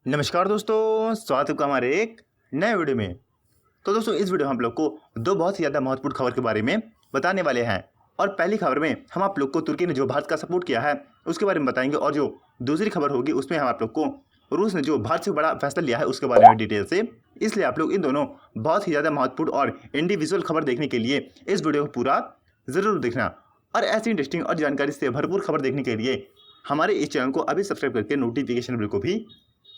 नमस्कार दोस्तों, स्वागत है आपका हमारे एक नए वीडियो में। तो दोस्तों, इस वीडियो में हम लोग को दो बहुत ही ज़्यादा महत्वपूर्ण खबर के बारे में बताने वाले हैं। और पहली खबर में हम आप लोग को तुर्की ने जो भारत का सपोर्ट किया है उसके बारे में बताएंगे, और जो दूसरी खबर होगी उसमें हम आप लोग को रूस ने जो भारत से बड़ा फैसला लिया है उसके बारे में डिटेल से। इसलिए आप लोग इन दोनों बहुत ही ज़्यादा महत्वपूर्ण और इंडिविजुअल खबर देखने के लिए इस वीडियो को पूरा ज़रूर देखना। और ऐसी इंटरेस्टिंग और जानकारी से भरपूर खबर देखने के लिए हमारे इस चैनल को अभी सब्सक्राइब करके नोटिफिकेशन बिल को भी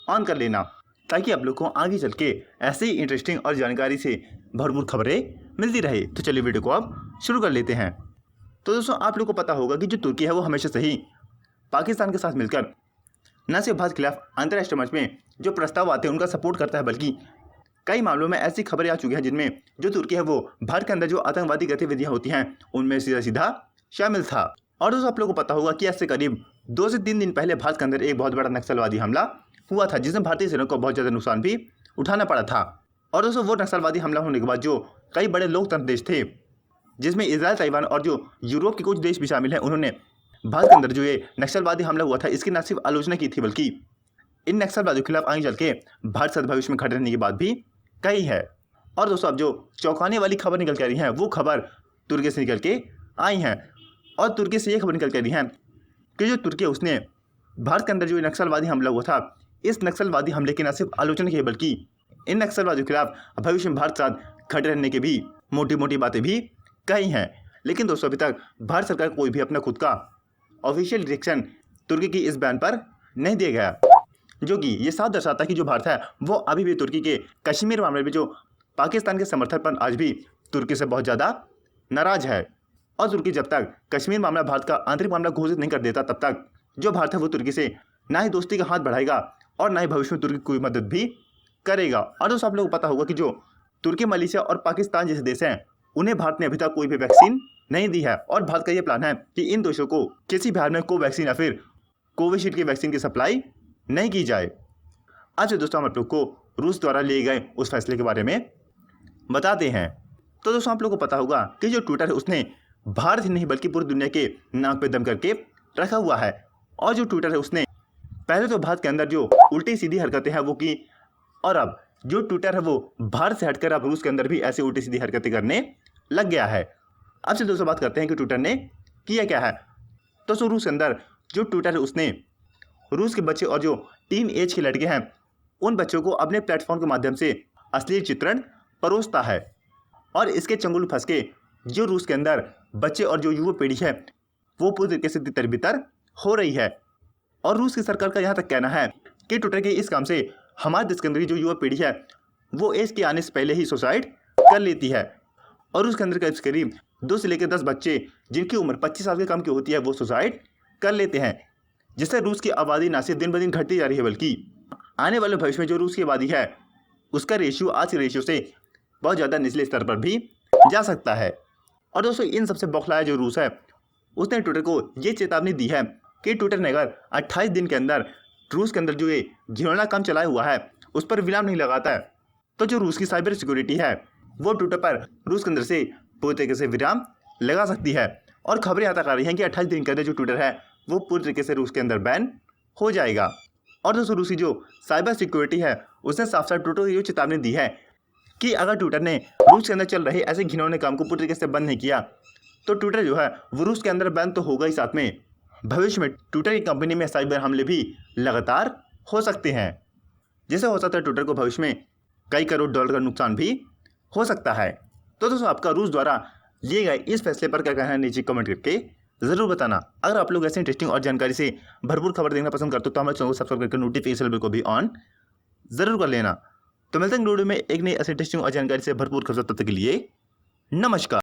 ऑन कर लेना, ताकि आप लोग को आगे चल के ऐसे ही इंटरेस्टिंग और जानकारी से भरपूर खबरें मिलती रहे। तो चलिए वीडियो को अब शुरू कर लेते हैं। तो दोस्तों, आप लोग को पता होगा कि जो तुर्की है वो हमेशा से ही पाकिस्तान के साथ मिलकर न सिर्फ भारत के खिलाफ अंतर्राष्ट्रीय मंच में जो प्रस्ताव आते हैं उनका सपोर्ट करता है, बल्कि कई मामलों में ऐसी खबरें आ चुकी हैं जिनमें जो तुर्की है वो भारत के अंदर जो आतंकवादी गतिविधियां होती हैं उनमें सीधा सीधा शामिल था। और दोस्तों, आप लोग को पता होगा कि ऐसे करीब 2 से 3 दिन पहले भारत के अंदर एक बहुत बड़ा नक्सलवादी हमला हुआ था, जिसमें भारतीय सेना को बहुत ज़्यादा नुकसान भी उठाना पड़ा था। और दोस्तों, वो नक्सलवादी हमला होने के बाद जो कई बड़े लोकतंत्र देश थे, जिसमें इजराइल, ताइवान और जो यूरोप के कुछ देश भी शामिल हैं, उन्होंने भारत के अंदर जो ये नक्सलवादी हमला हुआ था इसकी न सिर्फ आलोचना की थी, बल्कि इन नक्सलवादियों के खिलाफ आगे चल के भारत साथ भविष्य में खड़े रहने की बात भी कही है। और दोस्तों, अब जो चौंकाने वाली खबर निकल के आ रही है वो खबर तुर्की से निकल के आई हैं। और तुर्की से ये खबर निकल के आ रही है कि जो तुर्की है उसने भारत के अंदर जो नक्सलवादी हमला हुआ था, इस नक्सलवादी हमले की न सिर्फ आलोचना की है, बल्कि इन नक्सलवादियों के खिलाफ भविष्य में भारत साथ खड़े रहने की भी मोटी मोटी बातें भी कही हैं। लेकिन दोस्तों, अभी तक भारत सरकार कोई भी अपना खुद का ऑफिशियल रिएक्शन तुर्की की इस बयान पर नहीं दिया गया, जो कि ये साफ दर्शाता है कि जो भारत है वो अभी भी तुर्की के कश्मीर मामले में जो पाकिस्तान के समर्थन पर आज भी तुर्की से बहुत ज़्यादा नाराज है। और तुर्की जब तक कश्मीर मामला भारत का आंतरिक मामला घोषित नहीं कर देता, तब तक जो भारत है वो तुर्की से ना ही दोस्ती का हाथ बढ़ाएगा और ना ही भविष्य में तुर्की की कोई मदद भी करेगा। और दोस्तों, आप लोगों को पता होगा कि जो तुर्की, मलेशिया और पाकिस्तान जैसे देश हैं उन्हें भारत ने अभी तक कोई भी वैक्सीन नहीं दी है। और भारत का ये प्लान है कि इन देशों को किसी भी हाल में कोवैक्सीन या फिर कोविशील्ड की वैक्सीन की सप्लाई नहीं की जाए। आज दोस्तों, हम आप लोग को रूस द्वारा लिए गए उस फैसले के बारे में बताते हैं। तो दोस्तों, आप लोग को पता होगा कि जो ट्विटर है उसने भारत ही नहीं बल्कि पूरी दुनिया के नाक पे दम करके रखा हुआ है। और जो ट्विटर है उसने पहले तो भारत के अंदर जो उल्टी सीधी हरकतें हैं वो की, और अब जो ट्विटर है वो भारत से हटकर अब रूस के अंदर भी ऐसी उल्टी सीधी हरकतें करने लग गया है। अब से दोस्तों बात करते हैं कि ट्विटर ने किया क्या है। तो रूस के अंदर जो ट्विटर है उसने रूस के बच्चे और जो टीन एज के लड़के हैं उन बच्चों को अपने प्लेटफॉर्म के माध्यम से अश्लील चित्रण परोसता है। और इसके चंगुल फंस के जो रूस के अंदर बच्चे और जो युवा पीढ़ी है वो पूरी तरीके से तितर-बितर हो रही है। और रूस की सरकार का यहाँ तक कहना है कि ट्विटर के इस काम से हमारे देश के अंदर की जो युवा पीढ़ी है वो एज के आने से पहले ही सुसाइड कर लेती है। और उसके अंदर करीब 2 से लेकर 10 बच्चे जिनकी उम्र 25 साल के कम की होती है वो सुसाइड कर लेते हैं, जिससे रूस की आबादी ना सिर्फ दिन ब दिन घटती जा रही है, बल्कि आने वाले भविष्य में जो रूस की आबादी है उसका रेशियो आज के रेशियो से बहुत ज़्यादा निचले स्तर पर भी जा सकता है। और दोस्तों, इन सबसे बौखलाया जो रूस है उसने ट्विटर को ये चेतावनी दी है कि ट्विटर ने अगर 28 दिन के अंदर रूस के अंदर जो ये घिनौना काम चलाया हुआ है उस पर विराम नहीं लगाता है, तो जो रूस की साइबर सिक्योरिटी है वो ट्विटर पर रूस के अंदर से पूरी तरीके से विराम लगा सकती है। और खबरें आता आ रही हैं कि 28 दिन के अंदर जो ट्विटर है वो पूरी तरीके से रूस के अंदर बैन हो जाएगा। और दोस्तों, रूस की जो साइबर सिक्योरिटी है उसने साफ साफ ट्विटर को ये चेतावनी दी है कि अगर ट्विटर ने रूस के अंदर चल रहे ऐसे घिनौने काम को पूरी तरीके से बंद नहीं किया तो ट्विटर जो है वो रूस के अंदर बैन तो होगा ही, साथ में भविष्य में ट्विटर की कंपनी में साइबर हमले भी लगातार हो सकते हैं, जिससे हो सकता है ट्विटर को भविष्य में कई करोड़ डॉलर का नुकसान भी हो सकता है। तो दोस्तों, आपका रूस द्वारा लिए गए इस फैसले पर क्या कहना है नीचे कमेंट करके ज़रूर बताना। अगर आप लोग ऐसे इंटरेस्टिंग और जानकारी से भरपूर खबर देखना पसंद करते हो तो हमारे चैनल को सब्सक्राइब करके नोटिफिकेशन बिल को भी ऑन ज़रूर कर लेना। तो मिलते हैं वीडियो में एक नई ऐसे इंटरेस्टिंग और जानकारी से भरपूर खबर। तब तक के लिए नमस्कार।